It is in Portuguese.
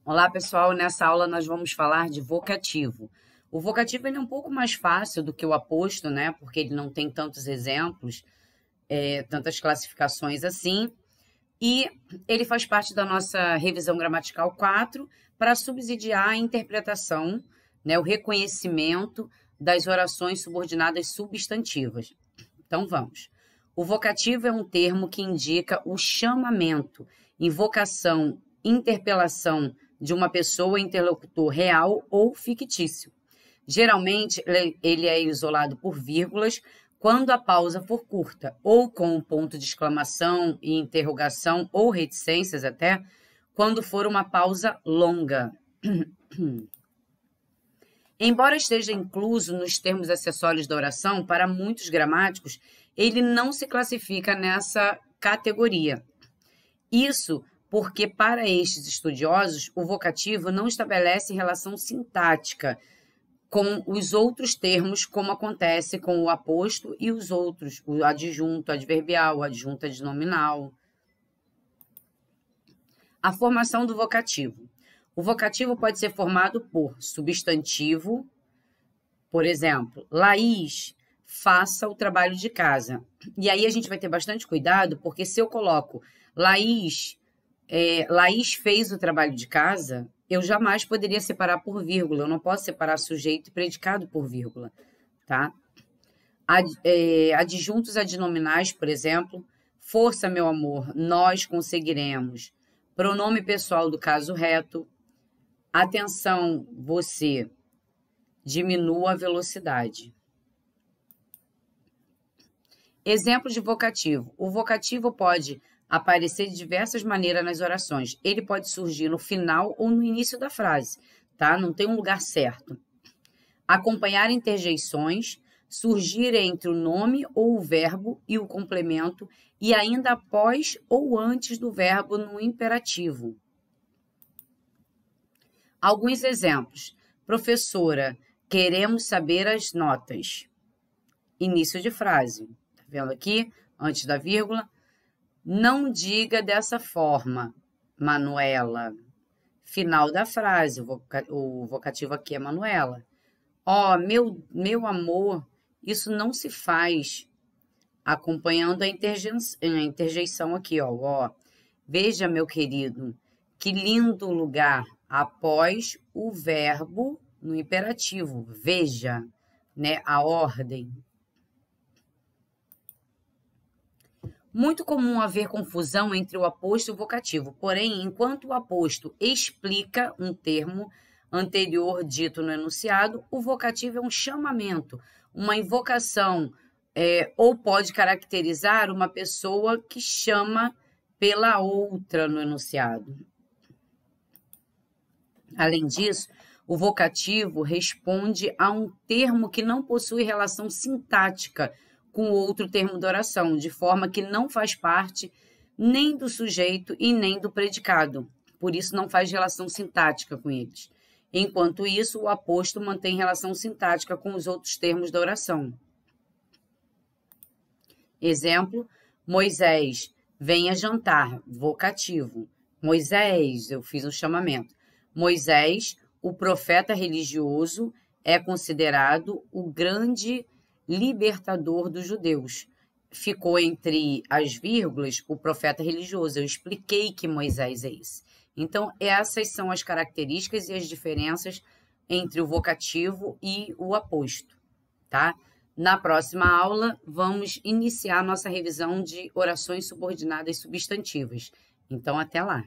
Olá, pessoal. Nessa aula nós vamos falar de vocativo. O vocativo ele é um pouco mais fácil do que o aposto, né? Porque ele não tem tantos exemplos, tantas classificações assim. E ele faz parte da nossa revisão gramatical 4 para subsidiar a interpretação, né? O reconhecimento das orações subordinadas substantivas. Então, vamos. O vocativo é um termo que indica o chamamento, invocação, interpelação de uma pessoa, interlocutor real ou fictício. Geralmente, ele é isolado por vírgulas quando a pausa for curta, ou com um ponto de exclamação e interrogação, ou reticências até, quando for uma pausa longa. Embora esteja incluso nos termos acessórios da oração, para muitos gramáticos, ele não se classifica nessa categoria. Isso porque, para estes estudiosos, o vocativo não estabelece relação sintática com os outros termos, como acontece com o aposto e os outros, o adjunto adverbial, o adjunto adnominal. A formação do vocativo. O vocativo pode ser formado por substantivo, por exemplo, Laís, faça o trabalho de casa. E aí a gente vai ter bastante cuidado, porque se eu coloco Laís fez o trabalho de casa, eu jamais poderia separar por vírgula. Eu não posso separar sujeito e predicado por vírgula, tá? Adjuntos adnominais, por exemplo, força, meu amor, nós conseguiremos. Pronome pessoal do caso reto. Atenção, você, diminua a velocidade. Exemplo de vocativo. O vocativo pode aparecer de diversas maneiras nas orações. Ele pode surgir no final ou no início da frase, tá? Não tem um lugar certo. Acompanhar interjeições, surgir entre o nome ou o verbo e o complemento e ainda após ou antes do verbo no imperativo. Alguns exemplos. Professora, queremos saber as notas. Início de frase. Tá vendo aqui? Antes da vírgula. Não diga dessa forma, Manuela. Final da frase. O vocativo aqui é Manuela. Ó, meu amor, isso não se faz. Acompanhando a interjeição aqui, ó. Veja, meu querido, que lindo lugar. Após o verbo no imperativo. Veja, né, a ordem. Muito comum haver confusão entre o aposto e o vocativo. Porém, enquanto o aposto explica um termo anterior dito no enunciado, o vocativo é um chamamento, uma invocação, ou pode caracterizar uma pessoa que chama pela outra no enunciado. Além disso, o vocativo responde a um termo que não possui relação sintática com outro termo da oração, de forma que não faz parte nem do sujeito e nem do predicado. Por isso, não faz relação sintática com eles. Enquanto isso, o aposto mantém relação sintática com os outros termos da oração. Exemplo, Moisés, venha jantar, vocativo. Moisés, eu fiz um chamamento. Moisés, o profeta religioso, é considerado o grande libertador dos judeus. Ficou entre as vírgulas o profeta religioso. Eu expliquei que Moisés é esse. Então, essas são as características e as diferenças entre o vocativo e o aposto, tá? Na próxima aula, vamos iniciar nossa revisão de orações subordinadas substantivas. Então, até lá!